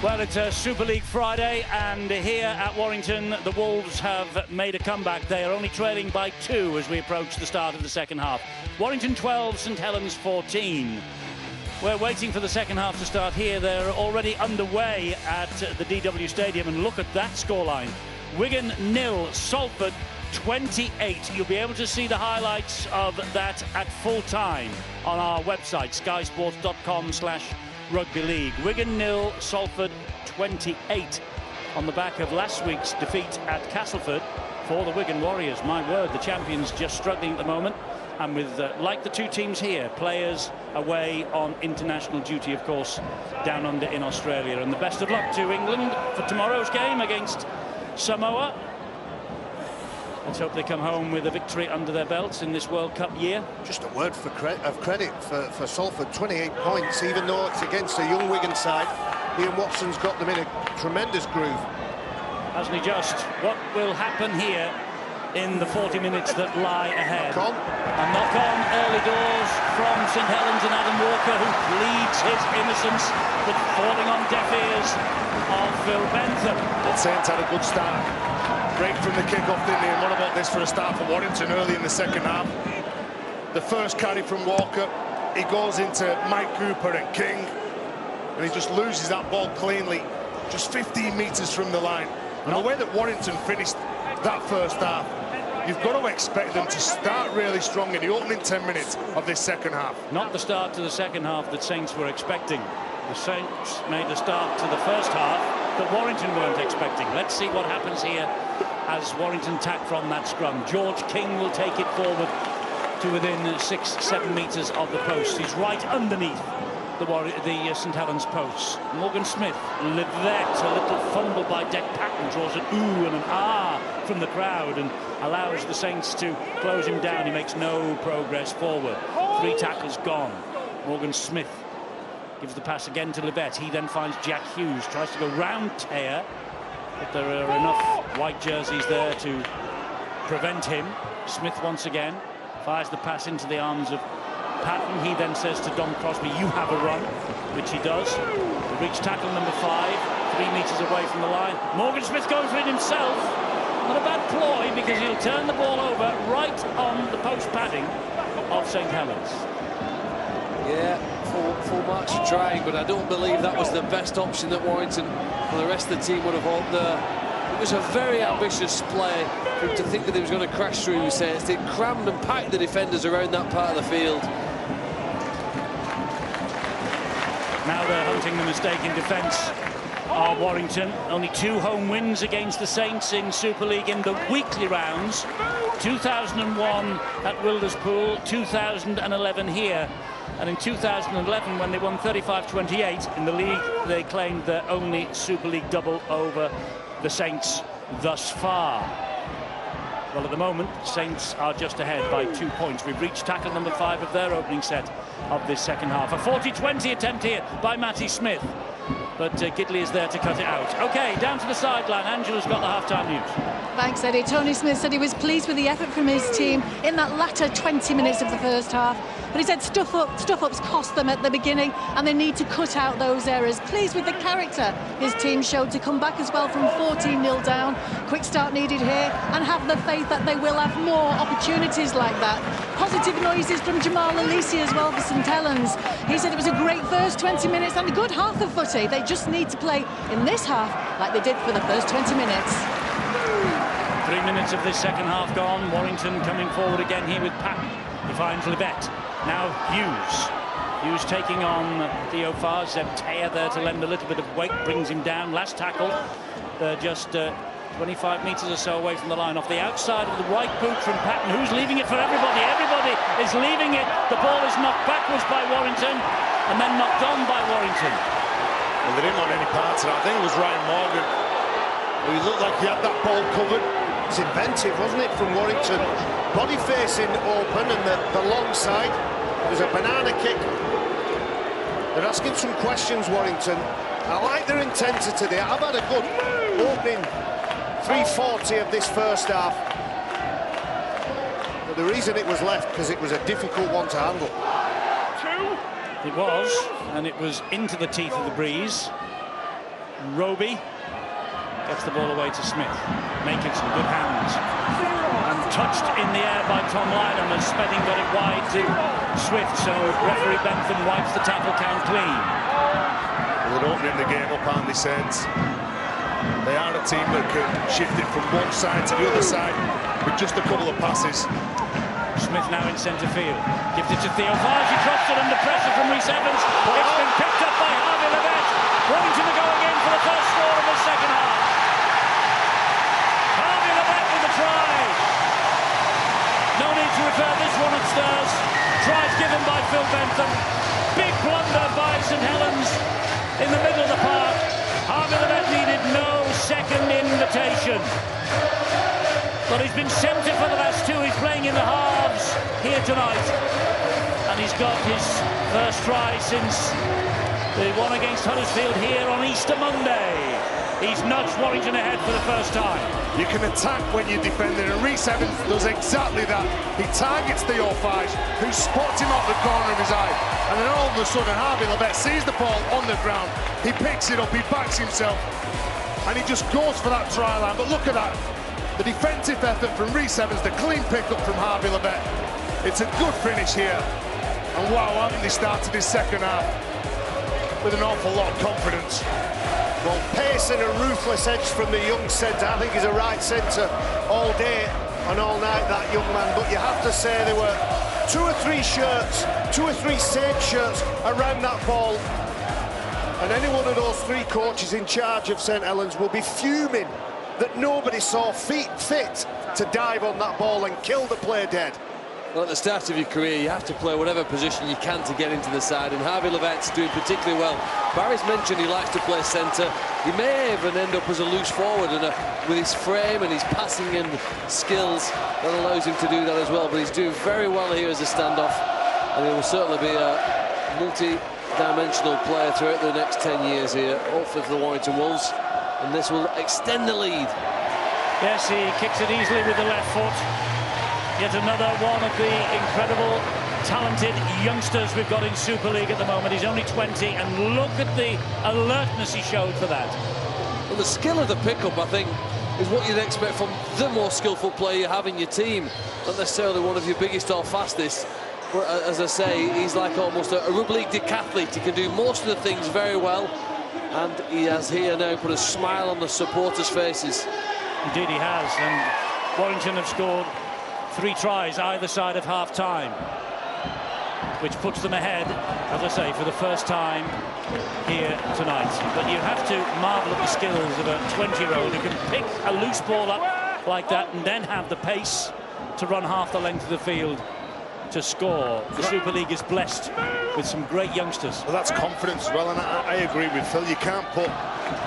Well, it's a Super League Friday, and here at Warrington, the Wolves have made a comeback. They are only trailing by 2 as we approach the start of the second half. Warrington 12, St Helens 14. We're waiting for the second half to start here. They're already underway at the DW Stadium, and look at that scoreline. Wigan 0, Salford 28. You'll be able to see the highlights of that at full time on our website, skysports.com/Rugby League. Wigan 0, Salford 28, on the back of last week's defeat at Castleford for the Wigan Warriors. My word, the champions just struggling at the moment, and with, like the two teams here, players away on international duty, of course, down under in Australia. And the best of luck to England for tomorrow's game against Samoa. Let's hope they come home with a victory under their belts in this World Cup year. Just a word of credit for Salford. 28 points, even though it's against a young Wigan side. Ian Watson's got them in a tremendous groove. Hasn't he just? What will happen here in the 40 minutes that lie ahead? Knock on. A knock on early doors from St Helens and Adam Walker, who pleads his innocence, but falling on deaf ears of Phil Bentham. Saints had a good start. Break from the kick-off, didn't they? And what about this for a start for Warrington early in the second half? The first carry from Walker, he goes into Mike Cooper and King, and he just loses that ball cleanly, just 15 metres from the line. And the way that Warrington finished that first half, you've got to expect them to start really strong in the opening 10 minutes of this second half. Not the start to the second half that Saints were expecting. The Saints made a start to the first half that Warrington weren't expecting. Let's see what happens here as Warrington tack from that scrum. George King will take it forward to within 6-7 metres of the post. He's right underneath the St Helens posts. Morgan Smith, Livette, a little fumble by Deck Patton, draws an ooh and an ah from the crowd and allows the Saints to close him down. He makes no progress forward. 3 tackles gone. Morgan Smith gives the pass again to Livette. He then finds Jack Hughes, tries to go round Tear, but there are enough white jerseys there to prevent him. Smith once again fires the pass into the arms of Patton. He then says to Dom Crosby, "You have a run," which he does. To reach tackle number 5, 3 metres away from the line. Morgan Smith going for it himself. Not a bad ploy, because he'll turn the ball over right on the post padding of St Helens. Yeah, full marks are trying, but I don't believe that was the best option that Warrington and the rest of the team would have hoped there. It was a very ambitious play for him to think that he was going to crash through the Saints. They crammed and packed the defenders around that part of the field. Now they're hunting the mistake in defence of Warrington. Only 2 home wins against the Saints in Super League in the weekly rounds. 2001 at Wilderspool, 2011 here. And in 2011, when they won 35-28 in the league, they claimed their only Super League double over the Saints thus far. Well, at the moment, Saints are just ahead by 2 points. We've reached tackle number 5 of their opening set of this second half. A 40-20 attempt here by Matty Smith, but Gidley is there to cut it out. OK, down to the sideline. Angela's got the half-time news. Thanks, Eddie. Tony Smith said he was pleased with the effort from his team in that latter 20 minutes of the first half. But he said stuff-ups cost them at the beginning, and they need to cut out those errors. Pleased with the character his team showed to come back as well from 14-0 down. Quick start needed here, and have the faith that they will have more opportunities like that. Positive noises from Jamal Alisi as well for St Helens. He said it was a great first 20 minutes and a good half of footy. They just need to play in this half like they did for the first 20 minutes. 3 minutes of this second half gone. Warrington coming forward again here with Patton. He finds Livette. Now Hughes. Hughes taking on Theo Farr. Zeb Tear there to lend a little bit of weight, brings him down. Last tackle. They're just 25 metres or so away from the line. Off the outside of the right boot from Patton, who's leaving it for everybody. Everybody is leaving it. The ball is knocked backwards by Warrington and then knocked on by Warrington. Well, they didn't want any parts of that. I think it was Ryan Morgan. He looked like he had that ball covered. It's inventive, wasn't it, from Warrington? Body facing open, and the long side. There's a banana kick. They're asking some questions, Warrington. I like their intensity there. I've had a good opening 3:40 of this first half. But the reason it was left, because it was a difficult one to handle. It was, and it was into the teeth of the breeze. Roby gets the ball away to Smith. Making some good hands. And touched in the air by Tom Lynham as Spedding got it wide to Swift, so referee Bentham wipes the tackle count clean. Well, they're opening the game up, aren't they, Saints? They are a team that can shift it from one side to the other side with just a couple of passes. Smith now in centre field. Gives it to Theophage. He drops it under pressure from Rhys Evans. It's been picked up by Harvey Levett. Warrington to go again for the first score of the second half. Harvey Levett with the try. No need to refer this one upstairs. Tries given by Phil Bentham. Big blunder by St Helens in the middle of the park. Harvey Levett needed no second invitation. But he's been centre for the last two. He's playing in the halves here tonight. And he's got his first try since the one against Huddersfield here on Easter Monday. He's nudged Warrington ahead for the first time. You can attack when you're defending, and Rhys Evans does exactly that. He targets Theophage, who spots him off the corner of his eye. And then all of a sudden, Harvey Levett sees the ball on the ground. He picks it up, he backs himself, and he just goes for that try line. But look at that. The defensive effort from Rhys Evans, the clean pick-up from Harvey Levett. It's a good finish here. And wow, haven't they started this second half with an awful lot of confidence. Well, pace and a ruthless edge from the young centre. I think he's a right centre all day and all night, that young man. But you have to say there were two or three Saints shirts around that ball. And any one of those three coaches in charge of St Helens will be fuming that nobody saw fit to dive on that ball and kill the play dead. Well, at the start of your career, you have to play whatever position you can to get into the side, and Harvey Levett's doing particularly well. Barry's mentioned he likes to play centre. He may even end up as a loose forward, and with his frame and his passing and skills, that allows him to do that as well. But he's doing very well here as a standoff, and he will certainly be a multi-dimensional player throughout the next 10 years here, hopefully for the Warrington Wolves. And this will extend the lead. Yes, he kicks it easily with the left foot. Yet another one of the incredible, talented youngsters we've got in Super League at the moment. He's only 20, and look at the alertness he showed for that. Well, the skill of the pickup, I think, is what you'd expect from the more skillful player you have in your team. Not necessarily one of your biggest or fastest. But as I say, he's like almost a rugby league decathlete. He can do most of the things very well. And he has here now put a smile on the supporters' faces. Indeed he has, and Warrington have scored 3 tries either side of half-time, which puts them ahead, as I say, for the first time here tonight. But you have to marvel at the skills of a 20-year-old who can pick a loose ball up like that and then have the pace to run half the length of the field to score. The Super League is blessed with some great youngsters. Well, that's confidence as well, and I agree with Phil. You can't put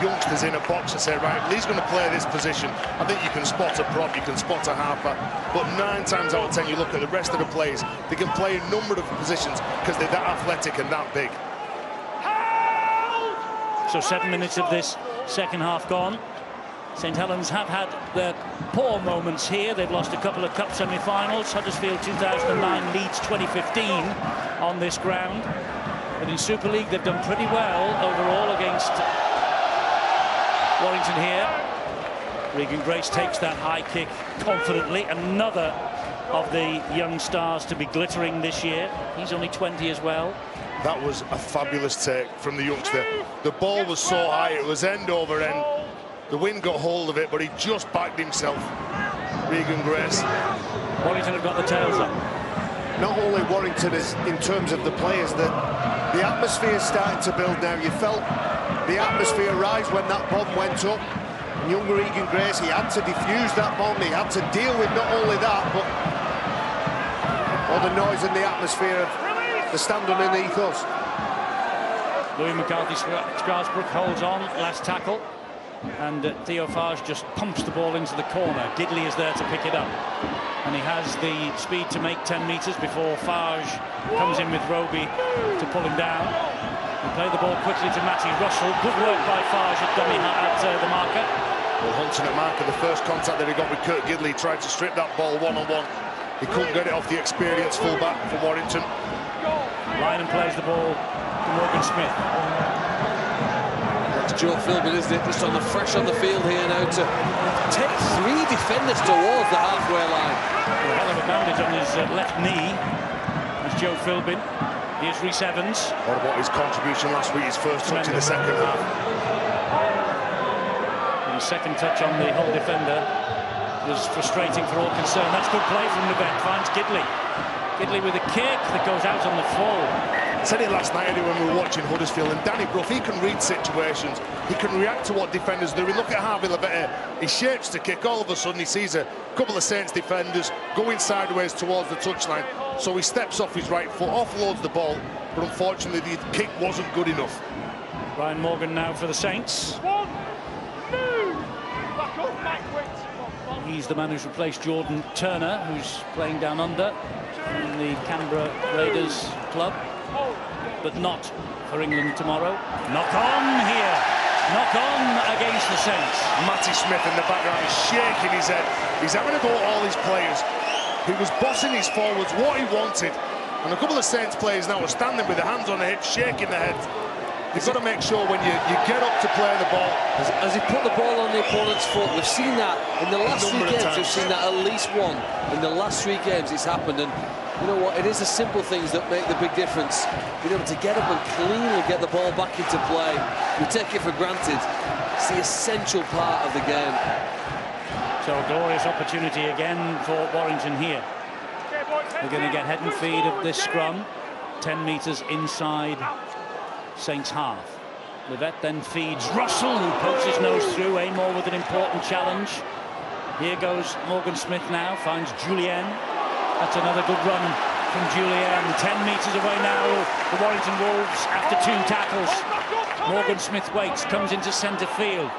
youngsters in a box and say, right, well, he's going to play this position. I think you can spot a prop, you can spot a halfback, but 9 times out of 10 you look at the rest of the players, they can play a number of positions because they're that athletic and that big. So 7 minutes of this second half gone. St Helens have had their poor moments here. They've lost a couple of cup semi-finals. Huddersfield 2009, Leeds 2015 on this ground. But in Super League they've done pretty well overall against Warrington here. Regan Grace takes that high kick confidently. Another of the young stars to be glittering this year. He's only 20 as well. That was a fabulous take from the youngster. The ball was so high, it was end over end. The wind got hold of it, but he just backed himself. Regan Grace. Warrington have got the tails up. Not only Warrington is in terms of the players, that the atmosphere is starting to build now. You felt the atmosphere rise when that bomb went up. And young Regan Grace, he had to defuse that bomb. He had to deal with not only that, but all the noise and the atmosphere of the stand underneath us. Louis McCarthy Strasbrook holds on, last tackle. And Theophage just pumps the ball into the corner. Gidley is there to pick it up, and he has the speed to make 10 metres before Fage comes in with Roby to pull him down. He played the ball quickly to Matty Russell. Good work by Fage at the marker. Well, Hunton at marker, the first contact that he got with Kurt Gidley, tried to strip that ball one-on-one. He couldn't get it off the experienced fullback from Warrington. Lynham plays the ball to Morgan Smith. It's Joe Philbin, isn't it? Just fresh on the field here now to take 3 defenders towards the halfway line. A hell of a bandage on his left knee. It's Joe Philbin. Here's Rhys Evans. What about his contribution last week, his first touch in the second half? And his second touch on the Hull defender was frustrating for all concerned. That's good play from Levett, finds Gidley. Gidley with a kick that goes out on the full. I said it last night when we were watching Huddersfield, and Danny Brough, he can read situations, he can react to what defenders do. We look at Harvey Levett, he shapes to kick, all of a sudden he sees a couple of Saints defenders going sideways towards the touchline, so he steps off his right foot, offloads the ball, but unfortunately the kick wasn't good enough. Ryan Morgan now for the Saints. He's the man who's replaced Jordan Turner, who's playing down under in the Canberra Raiders club, but not for England tomorrow. Knock on here. Knock on against the Saints. Matty Smith in the background is shaking his head. He's having a go at all his players. He was bossing his forwards what he wanted, and a couple of Saints players now are standing with their hands on their hips, shaking their heads. You've got to make sure when you get up to play the ball. As he put the ball on the opponent's foot, we've seen that in the last 3 games. We've seen that at least one in the last 3 games. It's happened, and you know what? It is the simple things that make the big difference. Being able to get up and cleanly get the ball back into play. We take it for granted. It's the essential part of the game. So a glorious opportunity again for Warrington here. We're going to get head and feed of this scrum. 10 metres inside Saints half. Levett then feeds Russell, who pokes his nose through. Amor with an important challenge. Here goes Morgan Smith now, finds Julien. That's another good run from Julien. 10 metres away now, the Warrington Wolves after 2 tackles. Morgan Smith waits, comes into centre field.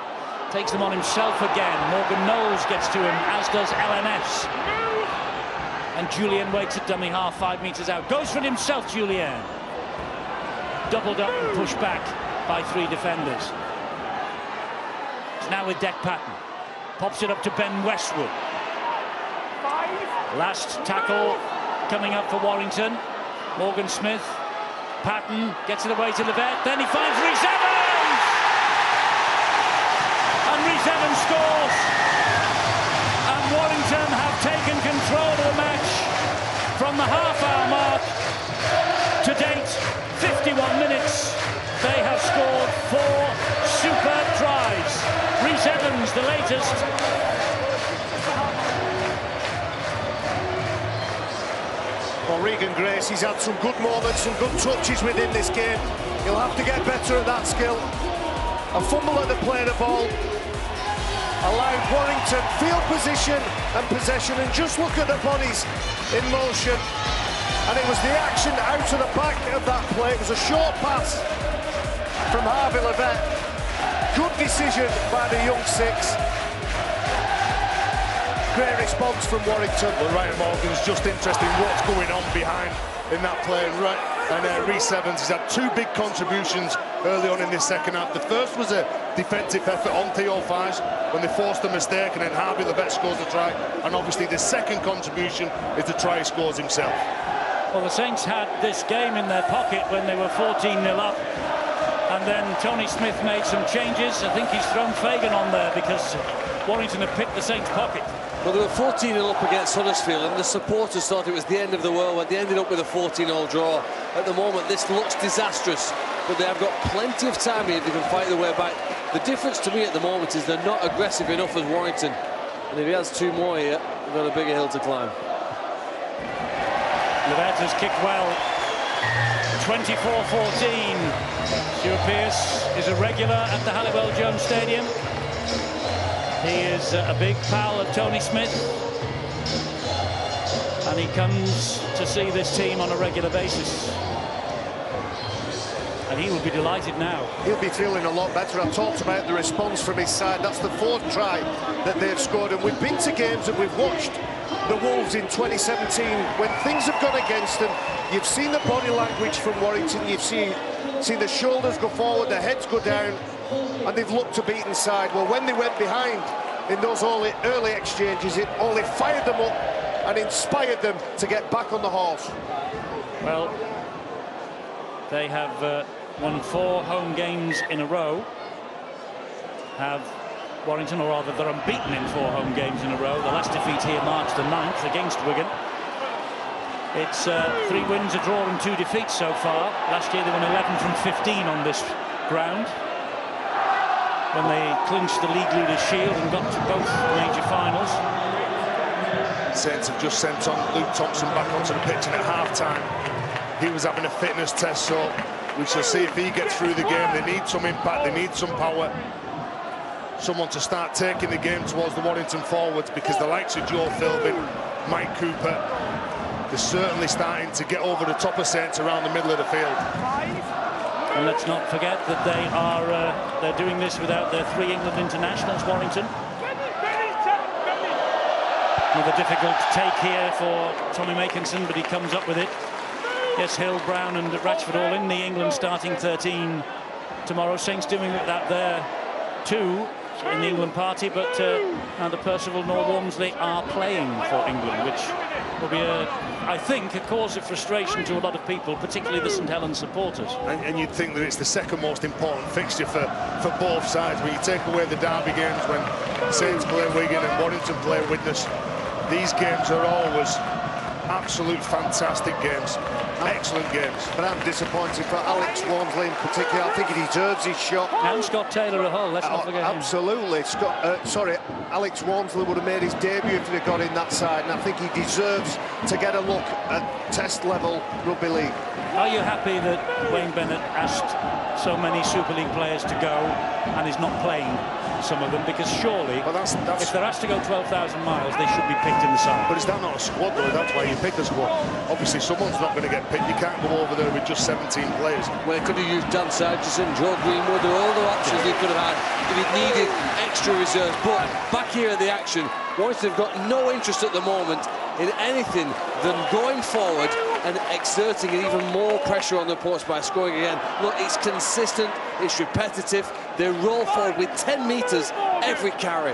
Takes them on himself again. Morgan Knowles gets to him, as does LNS. And Julien waits at dummy half, 5 metres out. Goes for it himself, Julien. Doubled up and pushed back by 3 defenders. It's now with Deck Patton. Pops it up to Ben Westwood. Last tackle coming up for Warrington. Morgan Smith. Patton gets it away to Levett. Then he finds Rhys Evans! And Rhys Evans scores! And Warrington have taken control of the match from the half-hour mark. To date, 51 minutes, they have scored 4 superb tries. Rhys Evans, the latest. Well, Regan Grace, he's had some good moments, some good touches within this game. He'll have to get better at that skill. A fumble at the play of the ball allowed Warrington field position and possession, and just look at the bodies in motion. And it was the action out of the back of that play. It was a short pass from Harvey Levett. Good decision by the young 6. Great response from Warrington. Well, Ryan Morgan's just interested in what's going on behind in that play. And Rhys Evans has had 2 big contributions early on in this second half. The first was a defensive effort on Theo Fives when they forced a mistake, and then Harvey Levett scores the try. And obviously the second contribution is the try he scores himself. Well, the Saints had this game in their pocket when they were 14-0 up. And then Tony Smith made some changes. I think he's thrown Fagan on there because Warrington have picked the Saints' pocket. Well, they were 14-0 up against Huddersfield, and the supporters thought it was the end of the world, but they ended up with a 14-0 draw. At the moment, this looks disastrous, but they have got plenty of time here if they can fight their way back. The difference to me at the moment is they're not aggressive enough as Warrington. And if he has 2 more here, they've got a bigger hill to climb. Levett has kicked well. 24-14. Stuart Pearce is a regular at the Halliwell Jones Stadium. He is a big pal of Tony Smith, and he comes to see this team on a regular basis. And he will be delighted now. He'll be feeling a lot better. I've talked about the response from his side. That's the 4th try that they've scored, and we've been to games and we've watched the Wolves in 2017 when things have gone against them. You've seen the body language from Warrington. You've seen the shoulders go forward, the heads go down, and they've looked to beat inside. Well, when they went behind in those early exchanges, it only fired them up and inspired them to get back on the horse. Well, they have won 4 home games in a row. have Warrington, or rather they're unbeaten in 4 home games in a row. The last defeat here March the 9th against Wigan. It's 3 wins, a draw and 2 defeats so far. Last year they won 11 from 15 on this ground, when they clinched the league leaders' shield and got to both major finals. Saints have just sent on Luke Thompson back onto the pitch, and at half-time he was having a fitness test, so we shall see if he gets through the game. They need some impact, they need some power, someone to start taking the game towards the Warrington forwards, because the likes of Joe Philbin, Mike Cooper, they're certainly starting to get over the top of Saints around the middle of the field. And let's not forget that they're doing this without their 3 England internationals, Warrington. Another difficult take here for Tommy Makinson, but he comes up with it. Yes, Hill, Brown and Ratchford all in the England starting 13 tomorrow. Saints doing that there too in the England party, but neither Percival nor Walmsley are playing for England, which will be, I think, a cause of frustration to a lot of people, particularly the St Helens supporters. And you'd think that it's the second most important fixture for both sides. When you take away the derby games, when Saints play Wigan and Warrington play Widnes, these games are always absolute fantastic games, excellent games. But I'm disappointed for Alex Walmsley in particular. I think he deserves his shot. And Scott Taylor at Hull, let's not forget him. Absolutely. Alex Walmsley would have made his debut if he'd have got in that side, and I think he deserves to get a look at test-level rugby league. Are you happy that Wayne Bennett asked so many Super League players to go and is not playing some of them? Because surely, if they're asked to go 12,000 miles, they should be picked in the side. But is that not a squad, though? That's why you pick a squad. Obviously, someone's not going to get picked. You can't go over there with just 17 players. Well, they could have used Dan Sargison, Joe Greenwood, or all the options they could have had if it needed extra reserves. But back here in the action, Warrington have got no interest at the moment in anything than going forward and exerting even more pressure on the post by scoring again. Look, it's consistent, it's repetitive. They roll forward with 10 metres every carry.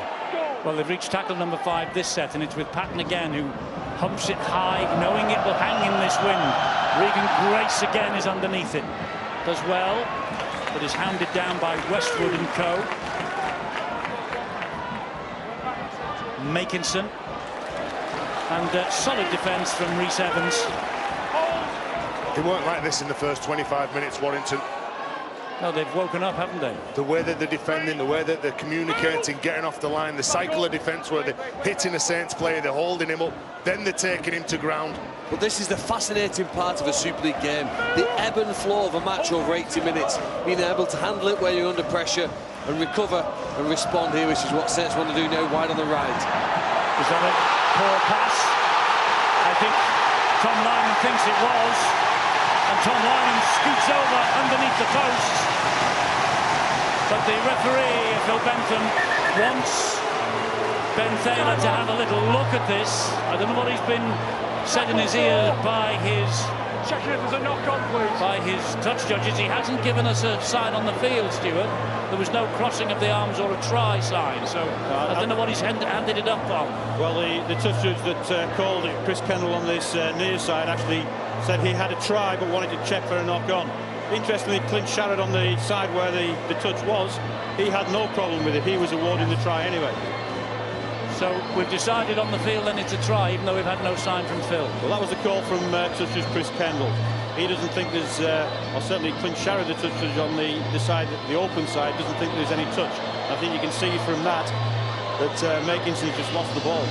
Well, they've reached tackle number 5 this set, and it's with Patton again, who humps it high, knowing it will hang in this wind. Regan Grace again is underneath it. Does well, but is hounded down by Westwood and co. Makinson. And solid defence from Rhys Evans. They weren't like this in the first 25 minutes, Warrington. No, they've woken up, haven't they? The way that they're defending, the way that they're communicating, getting off the line, the cycle of defence where they're hitting a Saints player, they're holding him up, then they're taking him to ground. But this is the fascinating part of a Super League game. The ebb and flow of a match over 80 minutes. Being able to handle it where you're under pressure and recover and respond here, which is what Saints want to do now, wide on the right. Is that a poor pass? I think Tom Lyman thinks it was. And Tom Lyman scoots over underneath the posts. But the referee, Phil Bentham, wants Ben Thaler to have a little look at this. I don't know what he's been said in his ear by his... Checking if there's a knock-on, please. By his touch judges. He hasn't given us a sign on the field, Stuart. There was no crossing of the arms or a try sign, so I don't know what he's handed it up on. Well, the touch judge that called it, Chris Kendall, on this near side, actually said he had a try but wanted to check for a knock-on. Interestingly, Clint Sharrod on the side where the touch was, he had no problem with it. He was awarding the try anyway. So we've decided on the field then it's a try, even though we've had no sign from Phil. Well, that was a call from touch judge Chris Kendall. He doesn't think there's, or certainly Clint Sharrod, the touch judge on the side, the open side, doesn't think there's any touch. I think you can see from that Makinson's just lost the ball.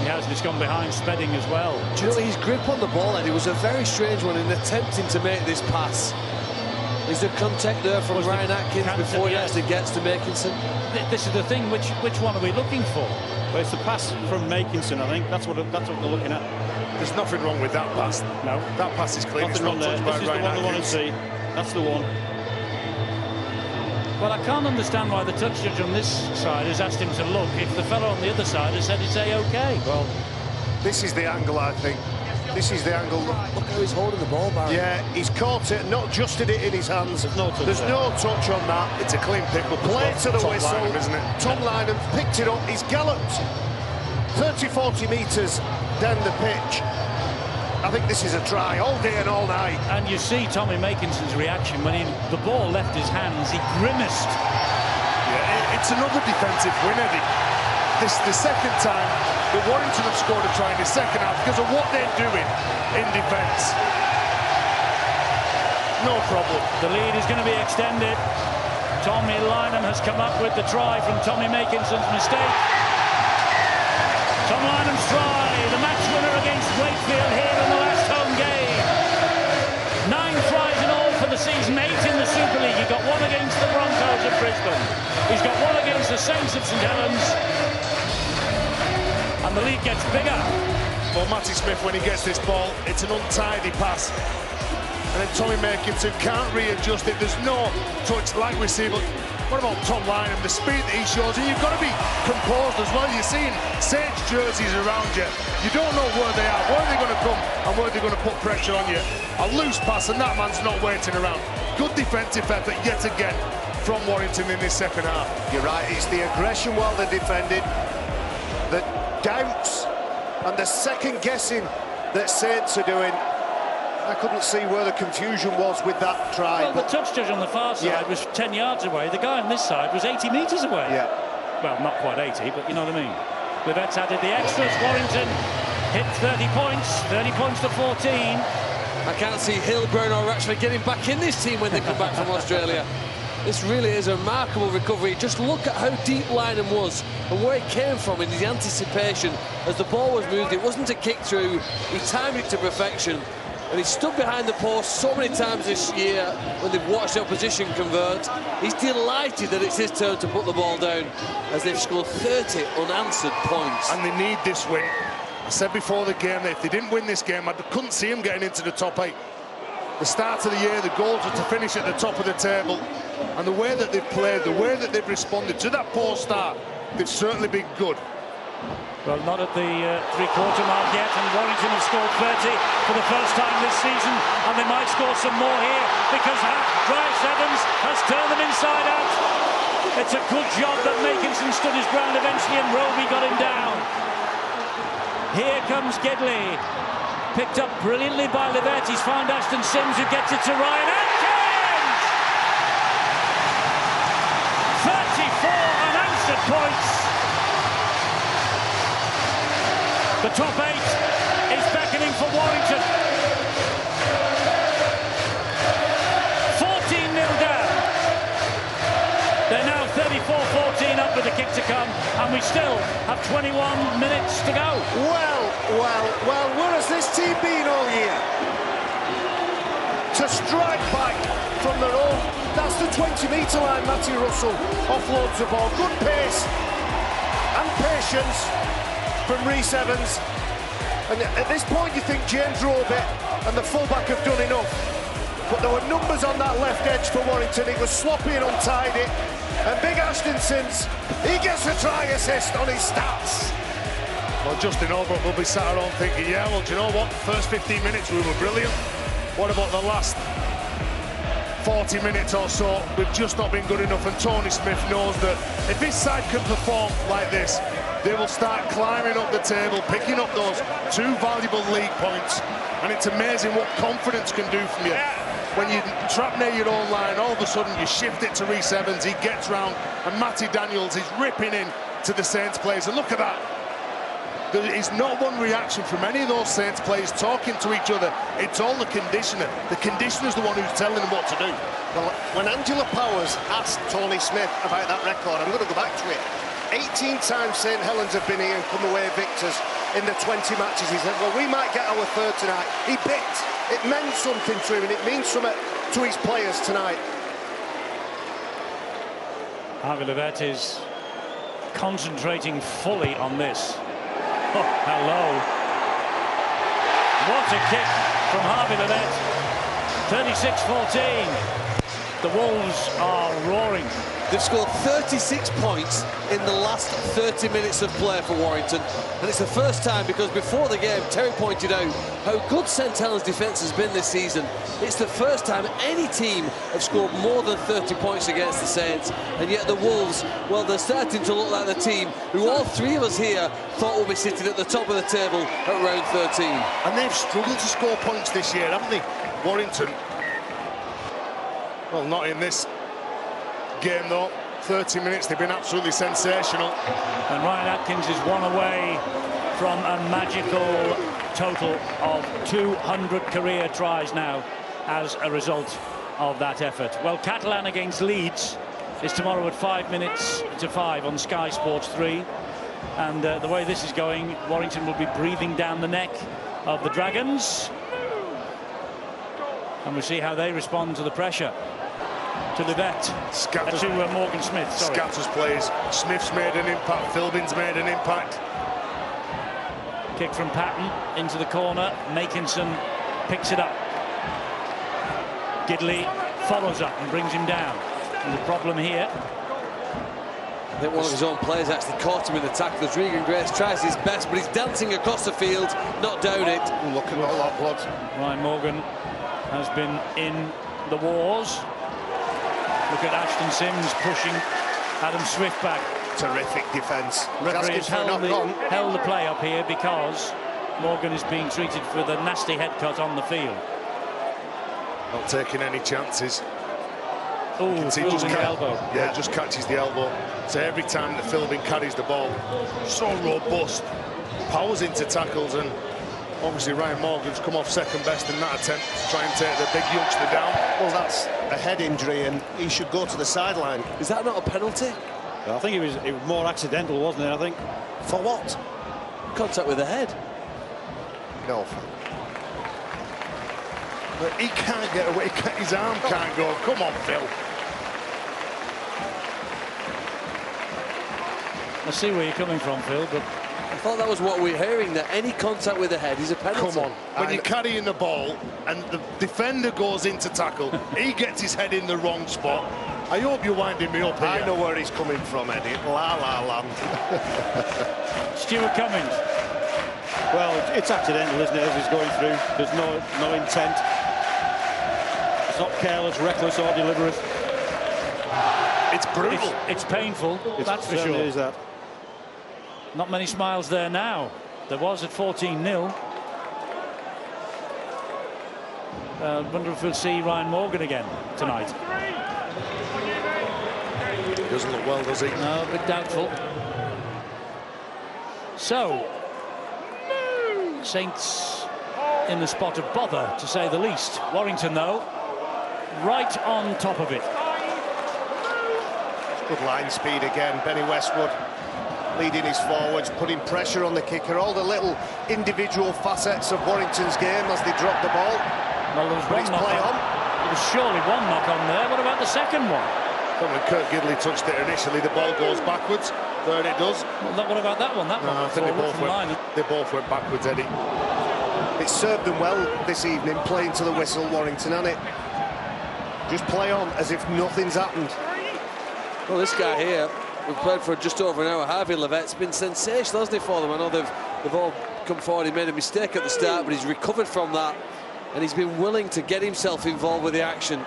He has, just gone behind Spedding as well. Do you know, his grip on the ball, Eddie, was a very strange one in attempting to make this pass. Is there contact there from Ryan Atkins before he actually gets to Makinson? This is the thing, which one are we looking for? Well, it's the pass from Makinson, I think. That's what they're looking at. There's nothing wrong with that pass. No. That pass is clean. Nothing wrong there. This is the one they want to see. That's the one. Well, I can't understand why the touch judge on this side has asked him to look if the fellow on the other side has said it's A-OK. Well, this is the angle, I think. This is the angle. Look how he's holding the ball, Barry. Yeah, he's caught it, not adjusted it in his hands. There's no touch. There's no touch on that. It's a clean pick-up. Play to the whistle, Lynham, isn't it? Tom Lynham picked it up. He's galloped 30-40 metres down the pitch. I think this is a try all day and all night. And you see Tommy Makinson's reaction when the ball left his hands. He grimaced. It's another defensive win, Eddie. This is the second time that Warrington have scored a try in the second half because of what they're doing in defence. No problem. The lead is going to be extended. Tommy Lynham has come up with the try from Tommy Makinson's mistake. Tom Lynham's try, the match winner against Wakefield here in the last home game. 9 tries in all for the season, 8 in the Super League. He got 1 against the Broncos of Brisbane. He's got 1 against the Saints of St Helens. And the lead gets bigger. Well, Matty Smith, when he gets this ball, it's an untidy pass. And then Tommy Makinson can't readjust it. There's no touch like we see, but what about Tom Lynham, the speed that he shows? And you've got to be composed as well. You're seeing Saints jerseys around you. You don't know where they are, where they're going to come, and where they're going to put pressure on you. A loose pass, and that man's not waiting around. Good defensive effort yet again from Warrington in this second half. You're right, it's the aggression while they're defending, the doubts and the second guessing that Saints are doing. I couldn't see where the confusion was with that try. Well, the touch judge on the far side was 10 yards away. The guy on this side was 80 metres away. Yeah. Well, not quite 80, but you know what I mean. Livette's added the extras. Warrington hit 30 points. 30 points to 14. I can't see Hilburn or Ratchford getting back in this team when they come back from Australia. This really is a remarkable recovery. Just look at how deep Lynham was and where he came from in his anticipation as the ball was moved. It wasn't a kick through. He timed it to perfection. And he stood behind the post so many times this year when they've watched the opposition convert. He's delighted that it's his turn to put the ball down as they've scored 30 unanswered points. And they need this win. I said before the game that if they didn't win this game, I couldn't see them getting into the top 8. The start of the year, the goals were to finish at the top of the table. And the way that they've played, the way that they've responded to that poor start, they've certainly been good. Well, not at the three-quarter mark yet, and Warrington have scored 30 for the first time this season, and they might score some more here because Bryce Evans has turned them inside out. It's a good job that Makinson stood his ground eventually, and Roby got him down. Here comes Gedley, picked up brilliantly by Livette. He's found Ashton Sims, who gets it to Ryan Atkins! 34 unanswered points. The top 8 is beckoning for Warrington. 14-0 down. They're now 34-14 up with the kick to come, and we still have 21 minutes to go. Well, where has this team been all year? To strike back from their own, that's the 20-metre line. Matty Russell offloads the ball. Good pace and patience from Rhys Evans, and at this point you think James Roby and the fullback have done enough, but there were numbers on that left edge for Warrington. It was sloppy and untidy, and big Ashton Sims, he gets a try assist on his stats. Well, Justin Albrook will be sat around thinking, yeah, well, do you know what? First 15 minutes we were brilliant. What about the last 40 minutes or so? We've just not been good enough, and Tony Smith knows that if his side can perform like this, they will start climbing up the table, picking up those 2 valuable league points. And it's amazing what confidence can do from you. When you trap near your own line, all of a sudden you shift it to Rhys Evans, he gets round, and Matty Daniels is ripping in to the Saints players. And look at that. There is not one reaction from any of those Saints players talking to each other. It's all the conditioner. The conditioner's the one who's telling them what to do. Well, when Angela Powers asked Tony Smith about that record, I'm going to go back to it. 18 times St Helens have been here and come away victors in the 20 matches. He said, well, we might get our 3rd tonight. He picked. It meant something to him, and it means something to his players tonight. Harvey Livette is concentrating fully on this. Oh, hello. What a kick from Harvey Livette. 36-14. The Wolves are roaring. They've scored 36 points in the last 30 minutes of play for Warrington, and it's the first time, because before the game Terry pointed out how good St Helens defence has been this season. It's the first time any team have scored more than 30 points against the Saints, and yet the Wolves, well, they're starting to look like the team who all 3 of us here thought would be sitting at the top of the table at round 13. And they've struggled to score points this year, haven't they? Warrington. Well, not in this game though. 30 minutes, they've been absolutely sensational. And Ryan Atkins is one away from a magical total of 200 career tries now as a result of that effort. Well, Catalan against Leeds is tomorrow at 5:05 on Sky Sports 3. And the way this is going, Warrington will be breathing down the neck of the Dragons. And we'll see how they respond to the pressure. To Livette, to Morgan Smith. Sorry. Scatters plays. Smith's made an impact. Philbin's made an impact. Kick from Patton into the corner. Makinson picks it up. Gidley follows up and brings him down. And the problem here. I think one of his own players actually caught him in the tackle. Regan Grace tries his best, but he's dancing across the field, not down it. Look at all that blood. Ryan Morgan has been in the wars. Look at Ashton Sims pushing Adam Swift back. Terrific defence. Referees held the play up here because Morgan is being treated with a nasty head cut on the field. Not taking any chances. Oh, just elbow. Yeah, just catches the elbow. So every time that Philbin carries the ball, so robust, powers into tackles, and obviously Ryan Morgan's come off second best in that attempt to try and take the big youngster down. Well, that's a head injury, and he should go to the sideline. Is that not a penalty? I think it was more accidental, wasn't it? I think. For what? Contact with the head. No. But he can't get away. His arm can't go. Come on, Phil. I see where you're coming from, Phil, but I thought that was what we're hearing, that any contact with the head is a penalty. Come on. When you're carrying the ball and the defender goes in to tackle, he gets his head in the wrong spot. I hope you're winding me up here. I know where he's coming from, Eddie. La La Land. Stuart Cummings. Well, it's accidental, isn't it, as he's going through. There's no intent. It's not careless, reckless or deliberate. It's brutal. It's painful, that's for sure. Is that. Not many smiles there now. There was at 14-0. Wonder if we'll see Ryan Morgan again tonight. He doesn't look well, does he? No, a bit doubtful. So, Saints in the spot of bother, to say the least. Warrington, though, right on top of it. Good line speed again. Benny Westwood leading his forwards, putting pressure on the kicker. All the little individual facets of Warrington's game as they drop the ball. Well, there was one knock on. There was surely one knock on there. What about the second one? But when Kurt Gidley touched it initially, the ball goes backwards. Third it does. Well, what about that one? That one. I think they both went backwards, Eddie. It served them well this evening, playing to the whistle, Warrington, hasn't it? Just play on as if nothing's happened. Well, this guy here, we've played for just over an hour. Harvey Levette's been sensational, hasn't he, for them? I know they've all come forward. He made a mistake at the start, but he's recovered from that, and he's been willing to get himself involved with the action,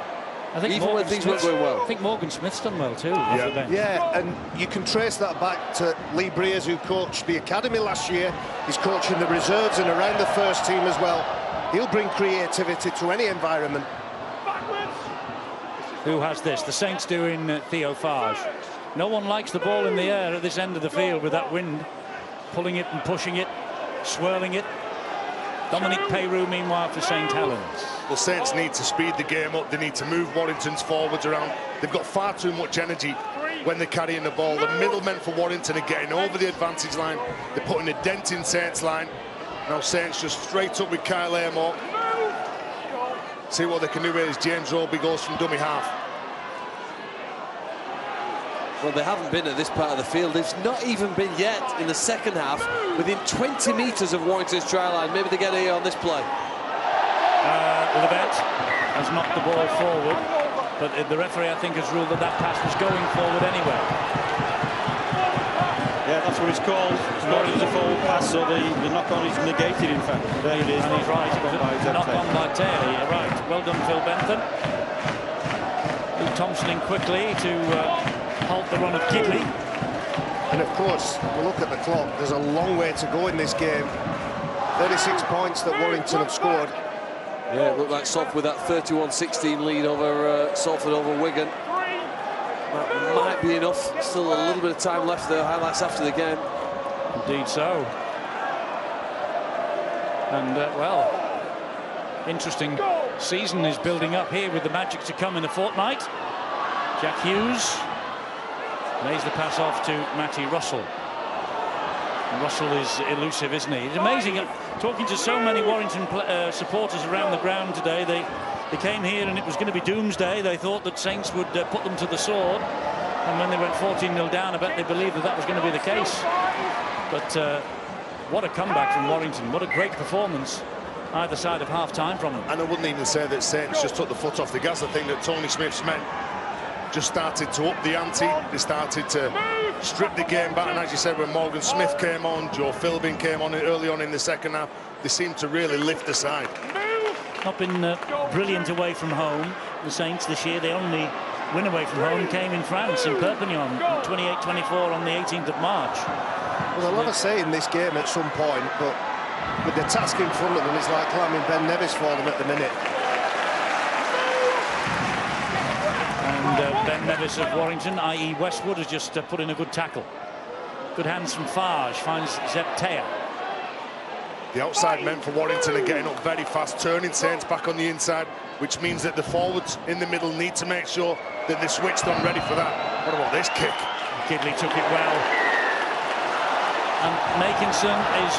I think even when things weren't going well. I think Morgan Smith's done well too. Yeah, and you can trace that back to Lee Breers, who coached the academy last year. He's coaching the reserves and around the first team as well. He'll bring creativity to any environment. Who has this? The Saints doing Theo Farge. No one likes the ball in the air at this end of the field with that wind, pulling it and pushing it, swirling it. Dominic Peyrou, meanwhile, for St Helens. The Saints need to speed the game up. They need to move Warrington's forwards around. They've got far too much energy when they're carrying the ball. The middlemen for Warrington are getting over the advantage line. They're putting a dent in Saints' line. Now Saints just straight up with Kyle Amor. See what they can do here as James Roby goes from dummy half. Well, they haven't been at this part of the field. They've not even been yet in the second half within 20 metres of Warrington's try line. Maybe they get here on this play. Livette has knocked the ball forward, but the referee, I think, has ruled that that pass was going forward anyway. Yeah, that's what it's called. It's called as a forward pass, so the knock-on is negated, in fact. There it is. And he's right. Knock-on by Taylor. You're right. Well done, Phil Bentham. Luke Thompson in quickly to halt the run of Gidley. And of course, we look at the clock. There's a long way to go in this game. 36 points that Warrington have scored. Yeah, it looked like Salford with that 31-16 lead over Salford over Wigan. That might be enough. Still a little bit of time left there. Highlights after the game. Indeed so. And, well, interesting season is building up here with the Magic to come in a fortnight. Jack Hughes lays the pass off to Matty Russell. And Russell is elusive, isn't he? It's amazing. Talking to so many Warrington supporters around the ground today, they came here and it was going to be doomsday. They thought that Saints would put them to the sword. And when they went 14-0 down, I bet they believed that that was going to be the case. But what a comeback from Warrington. What a great performance either side of half-time from them. And I wouldn't even say that Saints just took the foot off the gas. I think that Tony Smith's men just started to up the ante. They started to strip the game back. And as you said, when Morgan Smith came on, Joe Philbin came on early on in the second half, they seemed to really lift the side. Not been brilliant away from home, the Saints, this year. The only win away from home came in France, in Perpignan, 28-24 on the 18th of March. Well, they'll have a say in this game at some point, but with the task in front of them, it's like climbing Ben Nevis for them at the minute. And Ben Nevis of Warrington, i.e. Westwood, has just put in a good tackle. Good hands from Farge, finds Zeptea. The outside men for Warrington are getting up very fast, turning Saints back on the inside, which means that the forwards in the middle need to make sure that they're switched on, ready for that. What about this kick? Gidley took it well. And Makinson is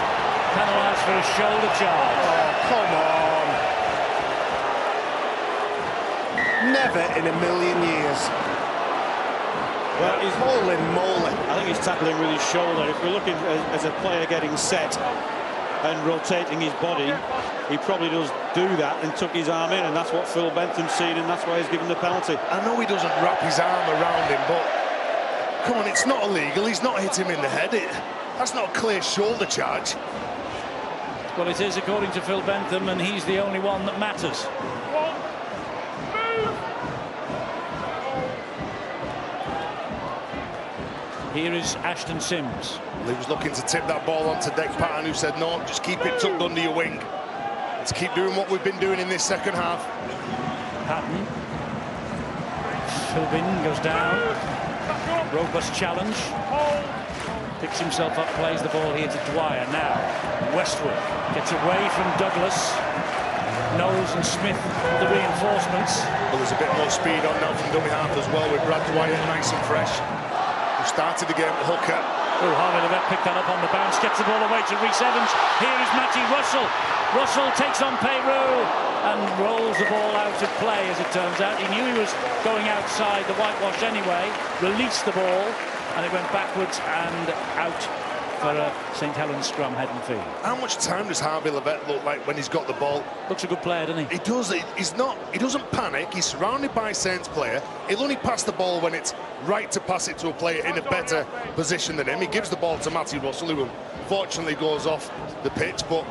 penalised for a shoulder charge. Oh, come on. Never in a million years. Well, Holy moly. I think he's tackling with his shoulder. If we're looking as a player getting set and rotating his body, he probably does do that and took his arm in, and that's what Phil Bentham's seen, and that's why he's given the penalty. I know he doesn't wrap his arm around him, but come on, it's not illegal. He's not hit him in the head. That's not a clear shoulder charge. Well, it is, according to Phil Bentham, and he's the only one that matters. Here is Ashton Sims. He was looking to tip that ball onto Deck Patton, who said, no, just keep it tucked under your wing. Let's keep doing what we've been doing in this second half. Patton. Philbin goes down. Robust challenge. Picks himself up, plays the ball here to Dwyer. Now, Westwood gets away from Douglas. Knowles and Smith, the reinforcements. Well, there's a bit more speed on now from dummy half as well, with Brad Dwyer nice and fresh. Who started the game at hooker. Oh, Harvey Levett picked that up on the bounce, gets the ball away to Rhys Evans. Here is Matty Russell. Russell takes on Peyrou and rolls the ball out of play, as it turns out. He knew he was going outside the whitewash anyway, released the ball, and it went backwards and out for a St Helens scrum, head and field. How much time does Harvey Levett look like when he's got the ball? Looks a good player, doesn't he? He does. He doesn't panic. He's surrounded by Saints player. He'll only pass the ball when it's right to pass it to a player in a better position than him. He gives the ball to Matty Russell, who unfortunately goes off the pitch, but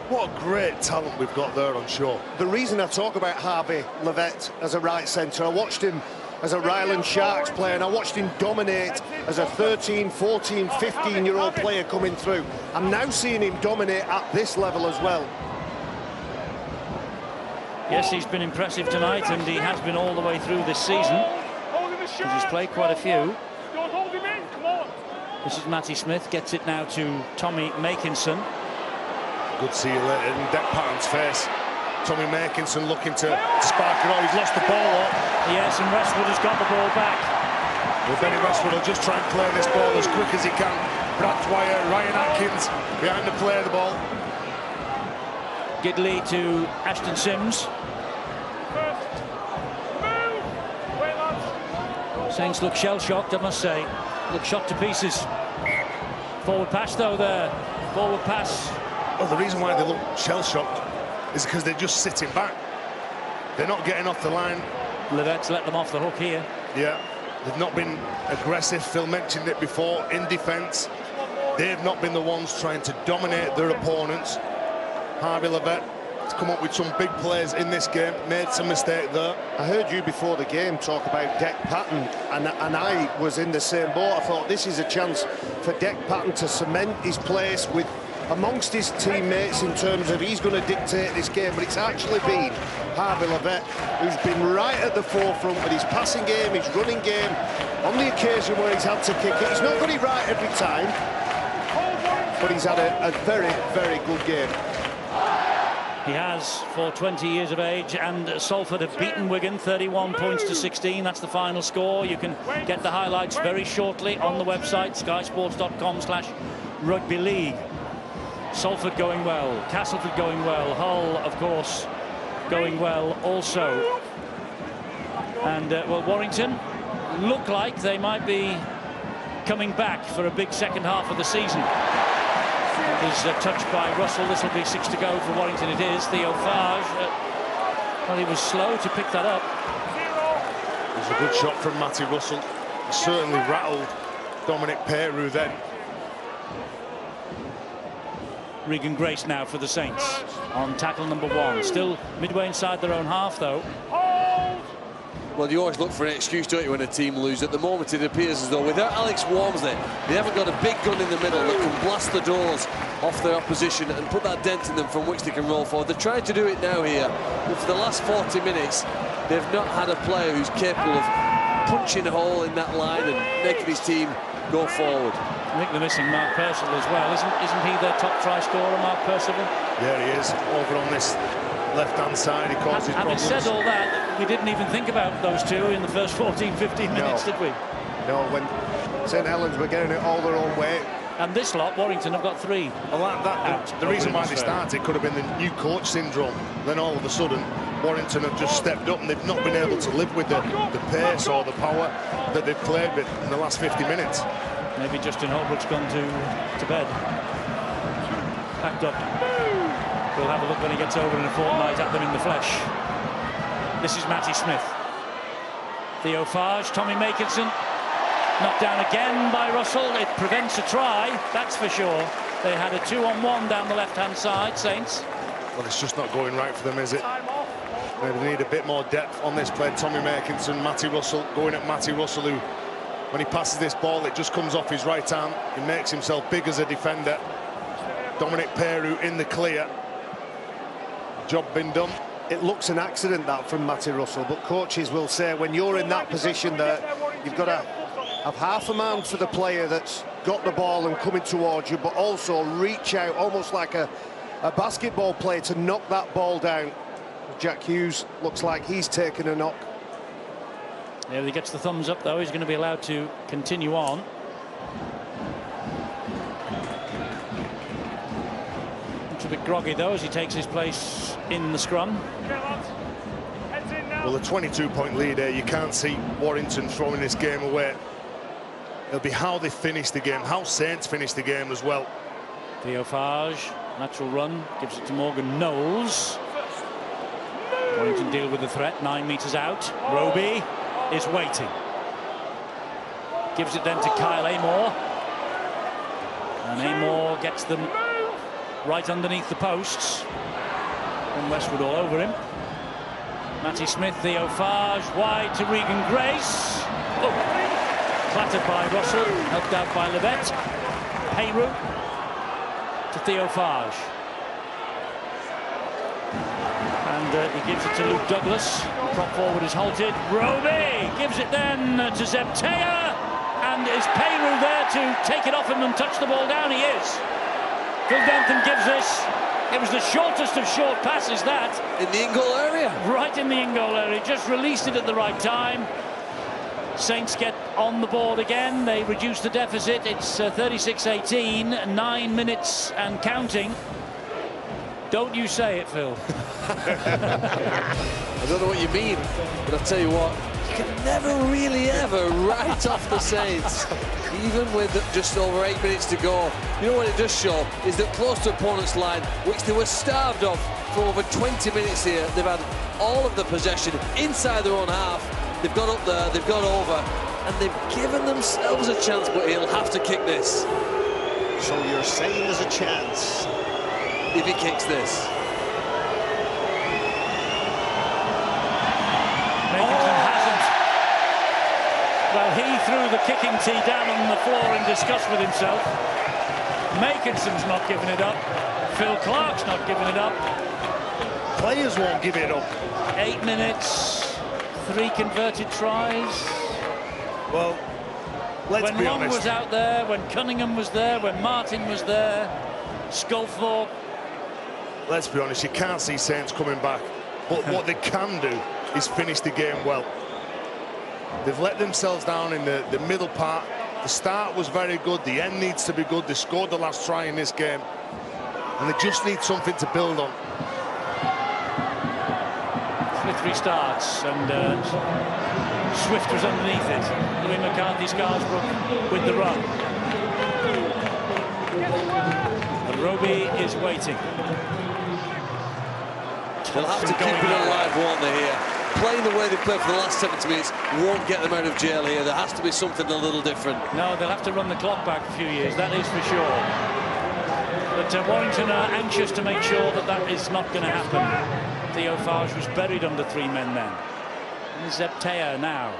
what a great talent we've got there on shore. The reason I talk about Harvey Levett as a right centre, I watched him as a Ryland Sharks player, and I watched him dominate as a 13, 14, 15-year-old player coming through. I'm now seeing him dominate at this level as well. Yes, he's been impressive tonight, and he has been all the way through this season. He's played quite a few. This is Matty Smith, gets it now to Tommy Makinson. Good to see you later in Deck Patton's face. Tommy Makinson looking to spark it on. He's lost the ball up. Yes, and Westwood has got the ball back. Well, Benny Westwood will just try and clear this ball as quick as he can. Brad Dwyer, Ryan Atkins behind the play of the ball. Gidley to Ashton Sims. Saints look shell-shocked, I must say. Look shot to pieces. Forward pass, though, there. Forward pass. Well, the reason why they look shell-shocked is because they're just sitting back. They're not getting off the line. Levett's let them off the hook here. Yeah, they've not been aggressive. Phil mentioned it before, in defence. They've not been the ones trying to dominate their opponents. Harvey Levett has come up with some big plays in this game, made some mistake there. I heard you before the game talk about Deck Patton, and I was in the same boat. I thought this is a chance for Deck Patton to cement his place with amongst his teammates in terms of he's going to dictate this game, but it's actually been Harvey Levett who's been right at the forefront with his passing game, his running game. On the occasion where he's had to kick it, he's not got it right every time, but he's had a very, very good game. He has for 20 years of age, and Salford have beaten Wigan 31 points to 16. That's the final score. You can get the highlights very shortly on the website skysports.com/rugby league. Salford going well, Castleford going well, Hull, of course, going well also. And, well, Warrington look like they might be coming back for a big second half of the season. Is touched by Russell. This will be 6 to go for Warrington. It is Theo Farge. Well, he was slow to pick that up. It was a good shot from Matty Russell. Certainly rattled Dominic Peru then. Regan Grace now for the Saints on tackle number 1. Still midway inside their own half, though. Well, you always look for an excuse, don't you, when a team loses. At the moment, it appears as though without Alex Walmsley, they haven't got a big gun in the middle that can blast the doors off their opposition and put that dent in them from which they can roll forward. They're trying to do it now here, but for the last 40 minutes, they've not had a player who's capable of punching a hole in that line and making his team go forward. I think they're missing Mark Percival as well. Isn't he their top try scorer, Mark Percival? Yeah, he is. Over on this left-hand side, he causes problems. Having said all that, we didn't even think about those two in the first 14-15 minutes, did we? No, when St Helens were getting it all their own way. And this lot, Warrington, have got 3. Well, the reason why they started could have been the new coach syndrome. Then all of a sudden, Warrington have just stepped up and they've not been able to live with the pace or the power that they've played with in the last 50 minutes. Maybe Justin Holbrook's gone to bed. Packed up. We'll have a look when he gets over in a fortnight at them in the flesh. This is Matty Smith. Theo Farge, Tommy Makinson. Knocked down again by Russell. It prevents a try, that's for sure. They had a 2-on-1 down the left-hand side, Saints. Well, it's just not going right for them, is it? They need a bit more depth on this play. Tommy Makinson, Matty Russell, going at Matty Russell, who, when he passes this ball, it just comes off his right arm. He makes himself big as a defender. Dominic Peru in the clear. Job been done. It looks an accident, that, from Matty Russell, but coaches will say when you're in that position that you've got to have half a man for the player that's got the ball and coming towards you, but also reach out almost like a basketball player to knock that ball down. Jack Hughes looks like he's taken a knock. Yeah, he gets the thumbs up, though. He's going to be allowed to continue on. Looks a bit groggy, though, as he takes his place in the scrum. Well, a 22-point lead here. You can't see Warrington throwing this game away. It'll be how they finish the game, how Saints finish the game as well. Theo Farge, natural run, gives it to Morgan Knowles. Warrington deal with the threat, 9 metres out. Roby is waiting. Gives it then to Kyle Amor. And Amor gets them right underneath the posts. And Westwood all over him. Matty Smith, Theo Farge, wide to Regan Grace. Oh, clattered by Russell, helped out by Levett. Peru to Theo Farge. And he gives it to Luke Douglas. The prop forward is halted. Roby gives it then to Zebtea. And is Peru there to take it off him and touch the ball down? He is. Phil Denton gives this. It was the shortest of short passes, that. In the in-goal area. Right in the in-goal area. Just released it at the right time. Saints get on the board again. They reduce the deficit. It's 36-18, 9 minutes and counting. Don't you say it, Phil. I don't know what you mean, but I'll tell you what, you can never really ever write off the Saints, even with just over 8 minutes to go. You know what it does show is that close to opponent's line, which they were starved of for over 20 minutes here, they've had all of the possession inside their own half. They've got up there, they've got over, and they've given themselves a chance, but he'll have to kick this. So you're saying there's a chance? If he kicks this. Makinson hasn't. Well, he threw the kicking tee down on the floor in disgust with himself. Makinson's not giving it up. Phil Clark's not giving it up. Players won't give it up. 8 minutes, 3 converted tries. Well, let's when be Long honest. was out there, when Cunningham was there, when Martin was there, Sculthorpe. Let's be honest, you can't see Saints coming back. But what they can do is finish the game well. They've let themselves down in the middle part. The start was very good. The end needs to be good. They scored the last try in this game. And they just need something to build on. Smith restarts, and Swift was underneath it. Louis McCarthy, Scarsbrook with the run. And Roby is waiting. They'll have to keep it alive, won't they, here? Playing the way they played for the last 70 minutes won't get them out of jail here. There has to be something a little different. No, they'll have to run the clock back a few years, that is for sure. But Warrington are anxious to make sure that that is not going to happen. Theo Farge was buried under 3 men then. And Zeptea now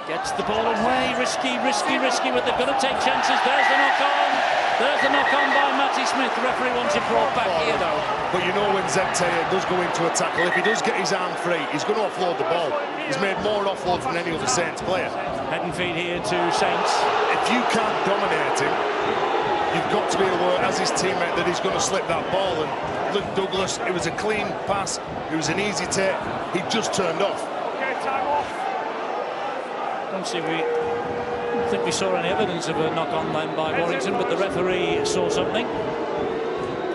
gets the ball away. Risky, but they've got to take chances. There's the knock-on. There's the knock-on by Matty Smith. The referee wants it brought back here, though. But you know when Zeptea does go into a tackle, if he does get his arm free, he's going to offload the ball. He's made more offloads than any other Saints player. Head and feet here to Saints. If you can't dominate him, you've got to be aware, as his teammate, that he's going to slip that ball. And look, Douglas, it was a clean pass. It was an easy take. He just turned off. Okay, time off. I don't think we saw any evidence of a knock-on then by Warrington, but the referee saw something.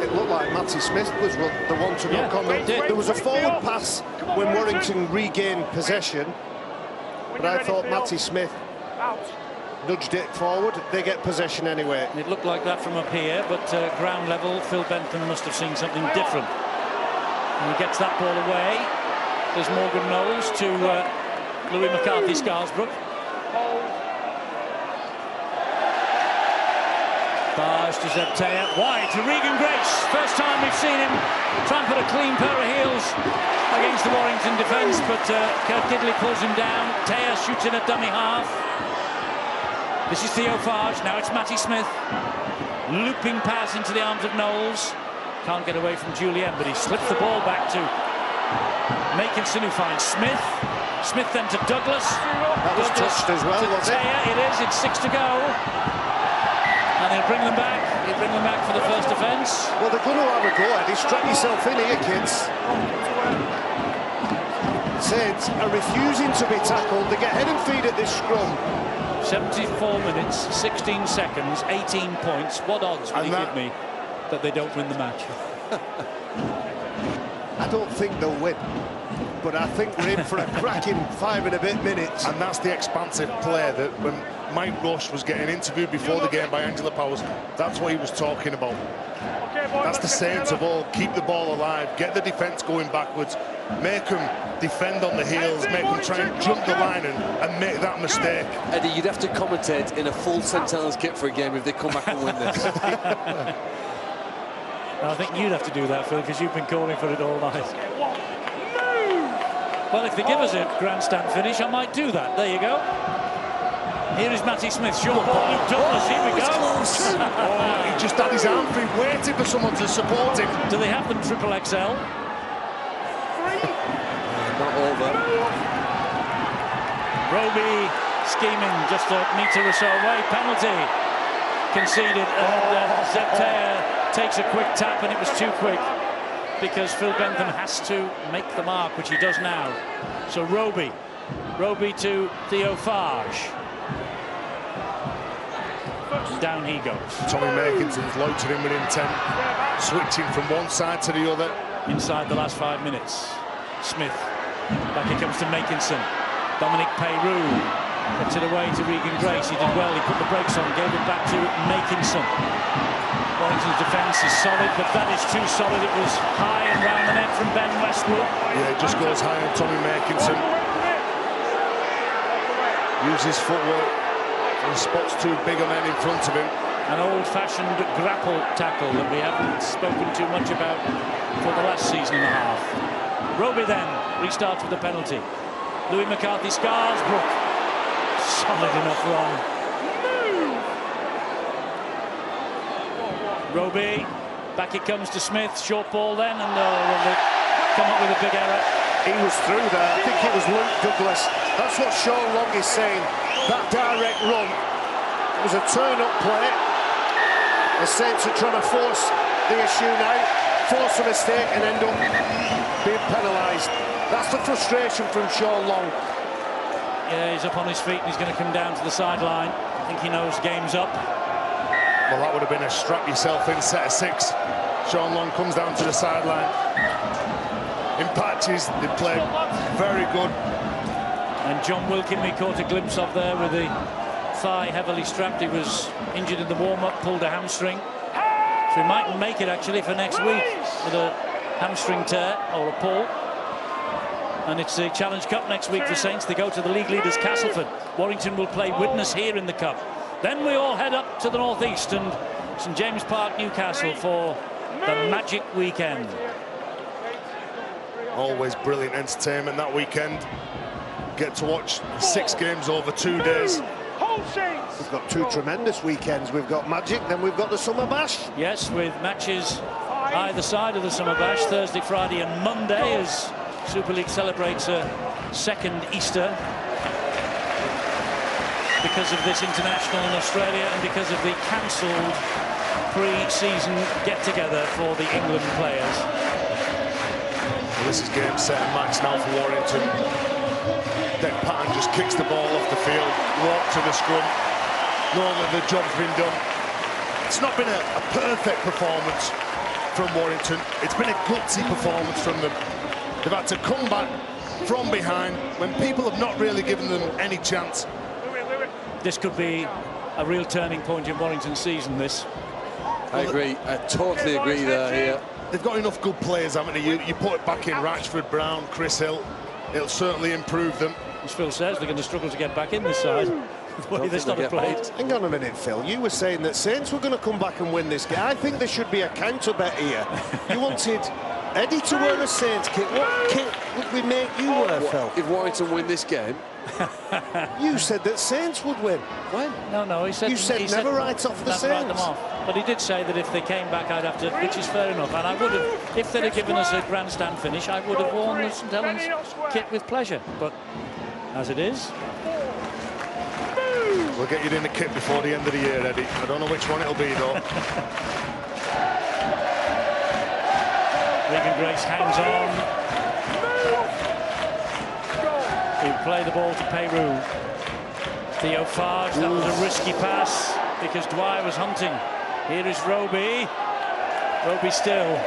It looked like Matty Smith was the one to knock on. There was a forward pass when Warrington regained possession, but I thought Matty Smith nudged it forward. They get possession anyway. It looked like that from up here, but ground level, Phil Bentham must have seen something different. And he gets that ball away. There's Morgan Knowles to Louis McCarthy, Scarsbrook. Barge to Zeptea, wide to Regan Grace. First time we've seen him try and put a clean pair of heels against the Warrington defence, but Kirk Gidley pulls him down. Tea shoots in a dummy half. This is Theo Farge, now it's Matty Smith. Looping pass into the arms of Knowles. Can't get away from Julien, but he slips the ball back to Makinson, who finds Smith. Smith then to Douglas. That was touched as well, was it? It is, it's 6 to go. And he'll bring them back. He'll bring them back for the first offence. Well, they're going to have a go at it. Strap yourself in here, kids. Saints are refusing to be tackled. They get head and feet at this scrum. 74 minutes, 16 seconds, 18 points. What odds would you give me that they don't win the match? I don't think they'll win, but I think we're in for a cracking 5 and a bit minutes. And that's the expansive play that when Mike Rush was getting interviewed before the game by Angela Powers, that's what he was talking about. That's the Saints of all. Keep the ball alive, get the defence going backwards, make them defend on the heels, make them try and jump the line and make that mistake. Eddie, you'd have to commentate in a full St Helens kit for a game if they come back and win this. I think you'd have to do that, Phil, because you've been calling for it all night. Well, if they give us a grandstand finish, I might do that. There you go. Here is Matty Smith. Short ball, Luke Douglas. Here we go. Oh, he just had his arm free, waiting for someone to support him. Do they have them triple XL? Not over. Roby scheming just a metre or so away. Penalty conceded. Zeptea takes a quick tap, and it was too quick because Phil Bentham has to make the mark, which he does now. So Roby to Theo Farge. Down he goes. Tommy Makinson's loitering with intent, switching from one side to the other. Inside the last 5 minutes. Smith. Back he comes to Makinson. Dominic Peyrou gets it away to Regan Grace. He did well. He put the brakes on, gave it back to Makinson. Warrington's defence is solid, but that is too solid. It was high and round the net from Ben Westwood. Yeah, it just goes high on Tommy Makinson. Uses footwork and spots two bigger men in front of him. An old-fashioned grapple tackle that we haven't spoken too much about for the last season and a half. Roby then restarts with a penalty. Louis McCarthy, Scarsbrook. Solid enough run. Roby, back it comes to Smith, short ball then, and will come up with a big error. He was through there. I think it was Luke Douglas. That's what Sean Long is saying. That direct run was a turn-up play. The Saints are trying to force the issue now, force a mistake and end up being penalised. That's the frustration from Sean Long. Yeah, he's up on his feet and he's going to come down to the sideline. I think he knows game's up. Well, that would have been a strap-yourself-in set of 6. Sean Long comes down to the sideline. In patches, they played very good. And John Wilkin, we caught a glimpse of there with the thigh heavily strapped. He was injured in the warm-up, pulled a hamstring. So he might make it, actually, for next week with a hamstring tear or a pull. And it's the Challenge Cup next week for Saints. They go to the league leaders Castleford. Warrington will play Widnes here in the Cup. Then we all head up to the northeast and St James Park, Newcastle for the Magic Weekend. Always brilliant entertainment that weekend. Get to watch 6 games over 2 days. We've got 2 tremendous weekends. We've got Magic, then we've got the Summer Bash. Yes, with matches either side of the Summer Bash, Thursday, Friday and Monday, as Super League celebrates a second Easter because of this international in Australia and because of the cancelled pre-season get-together for the England players. Well, this is game, set and match now for Warrington. Deck Patton just kicks the ball off the field, walk to the scrum, know that the job's been done. It's not been a perfect performance from Warrington. It's been a gutsy performance from them. They've had to come back from behind when people have not really given them any chance. This could be a real turning point in Warrington's season, this. I agree. I totally agree there here. They've got enough good players, haven't they? You put it back in Ratchford, Brown, Chris Hill, it'll certainly improve them. As Phil says, they're going to struggle to get back in this side. The way this not have played. Hang on a minute, Phil. You were saying that Saints were going to come back and win this game. I think there should be a counter bet here. You wanted Eddie to wear a Saints kit. What kit would we make you wear, Phil? If Warrington win this game, you said that Saints would win. When? No, he said... You said never write off the Saints. Write them off. But he did say that if they came back, I'd have to, which is fair enough. And I would have, if they'd have given us a grandstand finish, I would have worn the St Helens kit with pleasure. But as it is... We'll get you in the kit before the end of the year, Eddie. I don't know which one it'll be, though. Regan Grace hangs on. He'll play the ball to Peru. Theo Farge, that was a risky pass because Dwyer was hunting. Here is Roby. Roby still.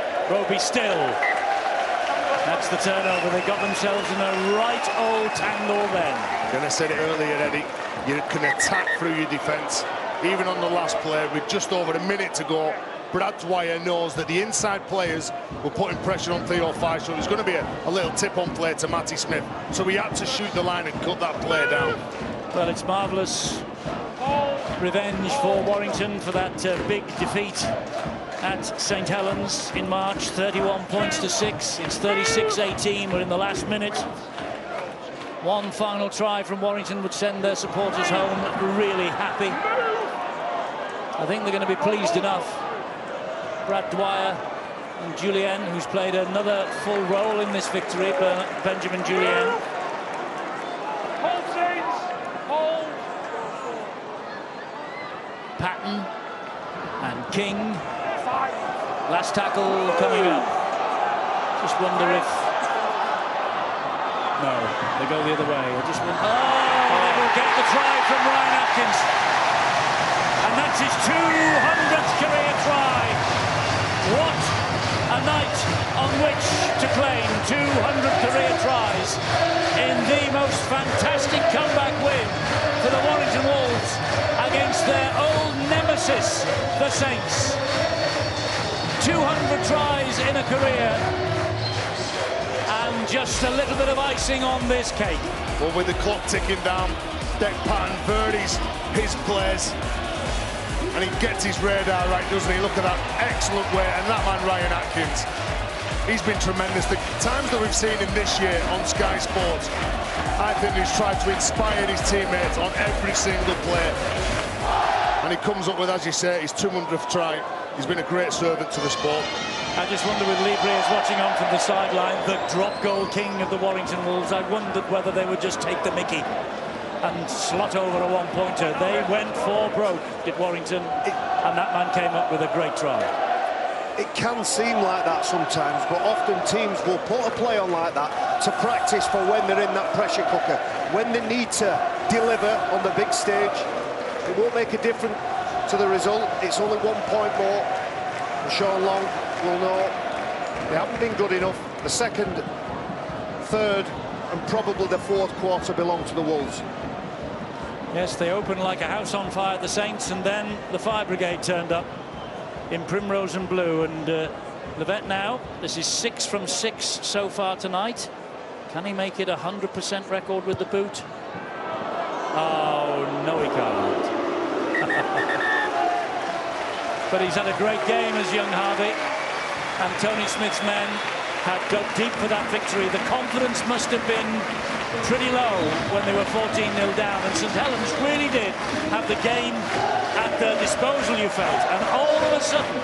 That's the turnover. They got themselves in a right old tangle then. And I said it earlier, Eddie, you can attack through your defence. Even on the last play, with just over a minute to go, Brad Dwyer knows that the inside players were putting pressure on Theo Farge, so there's going to be a little tip-on play to Matty Smith. So he had to shoot the line and cut that play down. Well, it's marvellous revenge for Warrington for that big defeat at St Helens in March. 31 points to 6. It's 36-18. We're in the last minute. One final try from Warrington would send their supporters home really happy. I think they're going to be pleased enough. Brad Dwyer and Julien, who's played another full role in this victory, Benjamin Julien. Patton and King. Last tackle coming up. Just wonder if... No, they go the other way. I just wonder... Oh, they will get the try from Ryan Atkins. And that's his 200th career try. What a night on which to claim 200 career tries in the most fantastic comeback win for the Warrington Wolves against their old nemesis, the Saints. 200 tries in a career, and just a little bit of icing on this cake. Well, with the clock ticking down, Deck Patton birdies his plays, and he gets his radar right, doesn't he? Look at that excellent way, and that man Ryan Atkins, he's been tremendous. The times that we've seen him this year on Sky Sports, I think he's tried to inspire his teammates on every single play, and he comes up with, as you say, his 200th try. He's been a great servant to the sport. I just wonder, with Lee Briers watching on from the sideline, the drop goal king of the Warrington Wolves, I wondered whether they would just take the mickey and slot over a one-pointer. They went 4 broke, did Warrington, and that man came up with a great try. It can seem like that sometimes, but often teams will put a play on like that to practice for when they're in that pressure cooker, when they need to deliver on the big stage. It won't make a difference to the result. It's only 1 point more. And Sean Long will know they haven't been good enough. The second, third, and probably the fourth quarter belong to the Wolves. Yes, they opened like a house on fire, the Saints, and then the fire brigade turned up in primrose and blue. And Levett now, this is 6 from 6 so far tonight. Can he make it a 100% record with the boot? Oh, no, he can't. But he's had a great game as young Harvey, and Tony Smith's men had dug deep for that victory. The confidence must have been pretty low when they were 14-0 down, and St Helens really did have the game at their disposal, you felt, and all of a sudden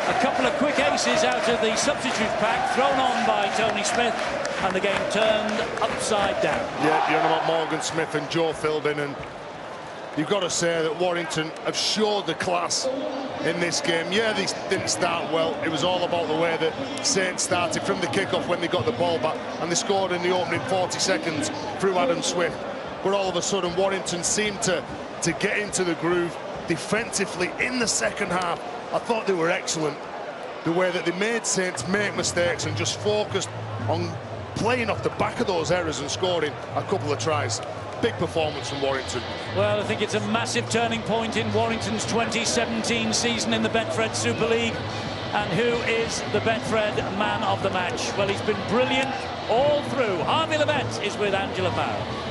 a couple of quick aces out of the substitute pack thrown on by Tony Smith, and the game turned upside down. Yeah, you know about Morgan Smith and Joe Philbin, and you've got to say that Warrington have showed the class in this game. Yeah, they didn't start well. It was all about the way that Saints started from the kickoff when they got the ball back, and they scored in the opening 40 seconds through Adam Swift. But all of a sudden, Warrington seemed to get into the groove defensively in the second half. I thought they were excellent. The way that they made Saints make mistakes and just focused on playing off the back of those errors and scoring a couple of tries. Big performance from Warrington. Well, I think it's a massive turning point in Warrington's 2017 season in the Betfred Super League. And who is the Betfred man of the match? Well, he's been brilliant all through. Harvey Levett is with Angela Powell.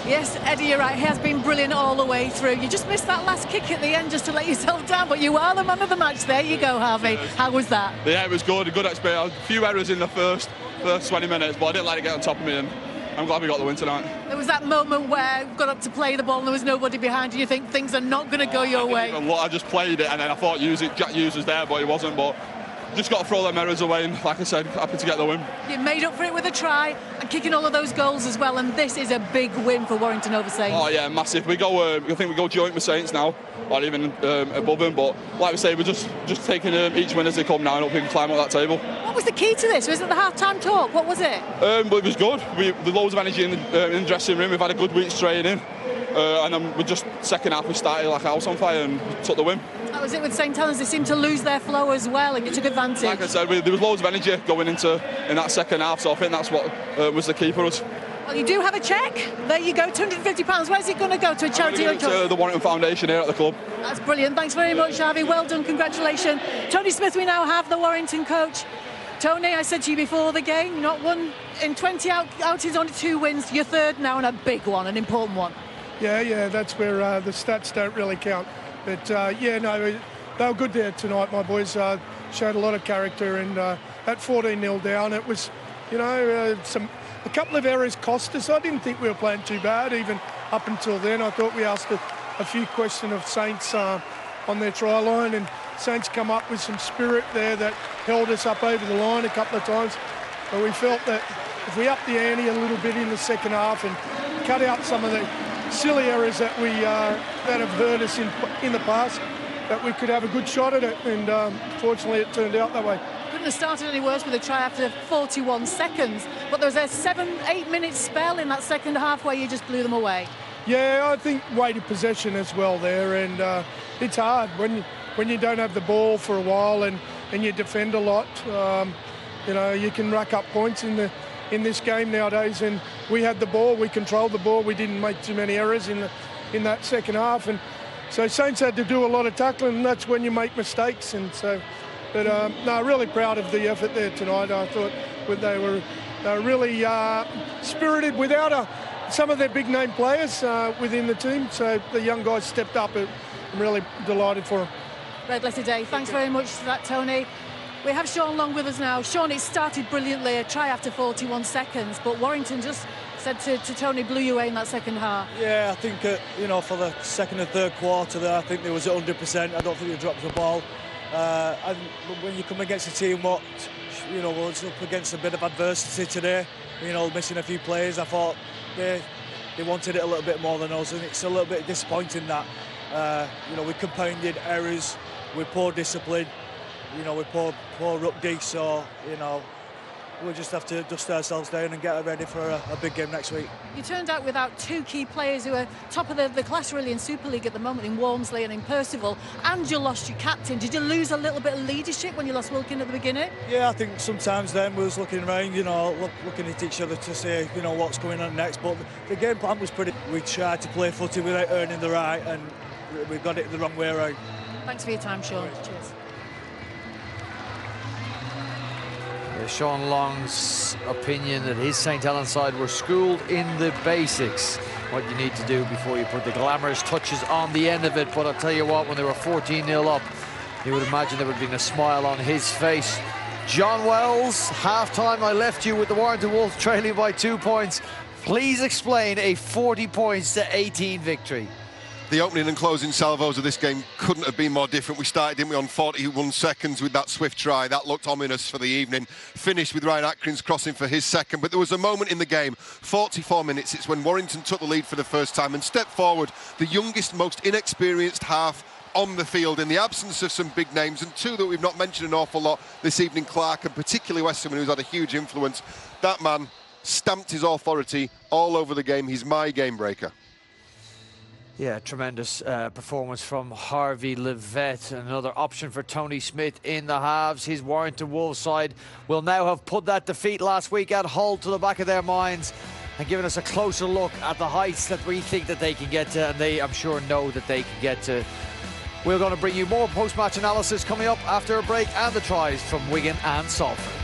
Yes, Eddie, you're right. He has been brilliant all the way through. You just missed that last kick at the end just to let yourself down, but you are the man of the match. There you go, Harvey. How was that? Yeah, it was good. A good experience. A few errors in the first 20 minutes, but I didn't let it get on top of me, and I'm glad we got the win tonight. There was that moment where you got up to play the ball and there was nobody behind you. You think things are not going to go your way. I just played it, and then I thought Jack Hughes was there, but he wasn't. But just got to throw them errors away, and like I said, happy to get the win. You made up for it with a try and kicking all of those goals as well, and this is a big win for Warrington over Saints. Oh yeah, massive. We go. I think we go joint with Saints now, or even above them. But like we say, we're just taking each win as they come now, and hope we can climb up that table. What was the key to this? Was it the half-time talk? What was it? But it was good. There's loads of energy in the dressing room. We've had a good week's training, and then we just second half we started like a house on fire and took the win. That was it with St Helens. They seemed to lose their flow as well, and you took advantage. Like I said, there was loads of energy going in that second half, so I think that's what was the key for us. Well, you do have a cheque. There you go, £250. Where's it going to go? To a charity? To the Warrington Foundation here at the club. That's brilliant. Thanks very much, Harvey. Well done. Congratulations. Tony Smith, we now have the Warrington coach. Tony, I said to you before the game, not one in 20 outings, only 2 wins. Your third now, and a big one, an important one. Yeah, that's where the stats don't really count. But they were good there tonight. My boys showed a lot of character, and at 14-0 down, it was, a couple of errors cost us. I didn't think we were playing too bad even up until then. I thought we asked a few questions of Saints on their try line, and Saints come up with some spirit there that held us up over the line a couple of times. But we felt that if we upped the ante a little bit in the second half and cut out some of the silly errors that that have hurt us in the past, that we could have a good shot at it, and fortunately it turned out that way. Couldn't have started any worse with a try after 41 seconds, but there was a 7-8 minute spell in that second half where you just blew them away. Yeah, I think weighted possession as well there, and it's hard when you don't have the ball for a while and you defend a lot. You can rack up points in this game nowadays, and we had the ball, we controlled the ball, we didn't make too many errors in that second half, and so Saints had to do a lot of tackling, and that's when you make mistakes. And so, but really proud of the effort there tonight. I thought they were really spirited without some of their big name players within the team, so the young guys stepped up. I'm really delighted for them. Red letter day. Thanks very much for that, Tony. We have Sean Long with us now. Sean, it started brilliantly, a try after 41 seconds, but Warrington just said to Tony, blew you away in that second half. Yeah, I think, for the second and third quarter there, I think they was at 100%. I don't think they dropped the ball. And when you come against a team what, you know, was up against a bit of adversity today, you know, missing a few players, I thought they wanted it a little bit more than us, and it's a little bit disappointing that, you know, we compounded errors with poor discipline, you know, with poor rugby, so, you know, we'll just have to dust ourselves down and get ready for a big game next week. You turned out without two key players who are top of the class really in Super League at the moment, in Walmsley and in Percival, and you lost your captain. Did you lose a little bit of leadership when you lost Wilkin at the beginning? Yeah, I think sometimes then we was looking around, you know, looking at each other to say, you know, what's going on next, but the game plan was pretty... We tried to play footy without earning the right, and we got it the wrong way around. Thanks for your time, Sean. Cheers. Sean Long's opinion that his St Helens side were schooled in the basics, what you need to do before you put the glamorous touches on the end of it. But I'll tell you what, when they were 14-0 up, you would imagine there would have been a smile on his face. John Wells, half-time, I left you with the Warrington Wolves trailing by 2 points. Please explain a 40 points to 18 victory. The opening and closing salvos of this game couldn't have been more different. We started, didn't we, on 41 seconds with that swift try. That looked ominous for the evening. Finished with Ryan Atkins crossing for his second. But there was a moment in the game, 44 minutes, it's when Warrington took the lead for the first time and stepped forward, the youngest, most inexperienced half on the field in the absence of some big names, and two that we've not mentioned an awful lot this evening, Clark, and particularly Westerman, who's had a huge influence. That man stamped his authority all over the game. He's my game breaker. Yeah, tremendous performance from Harvey Levette. Another option for Tony Smith in the halves. His Warrington Wolves side will now have put that defeat last week at Hull to the back of their minds and given us a closer look at the heights that we think that they can get to, and they, I'm sure, know that they can get to. We're going to bring you more post-match analysis coming up after a break, and the tries from Wigan and Salford.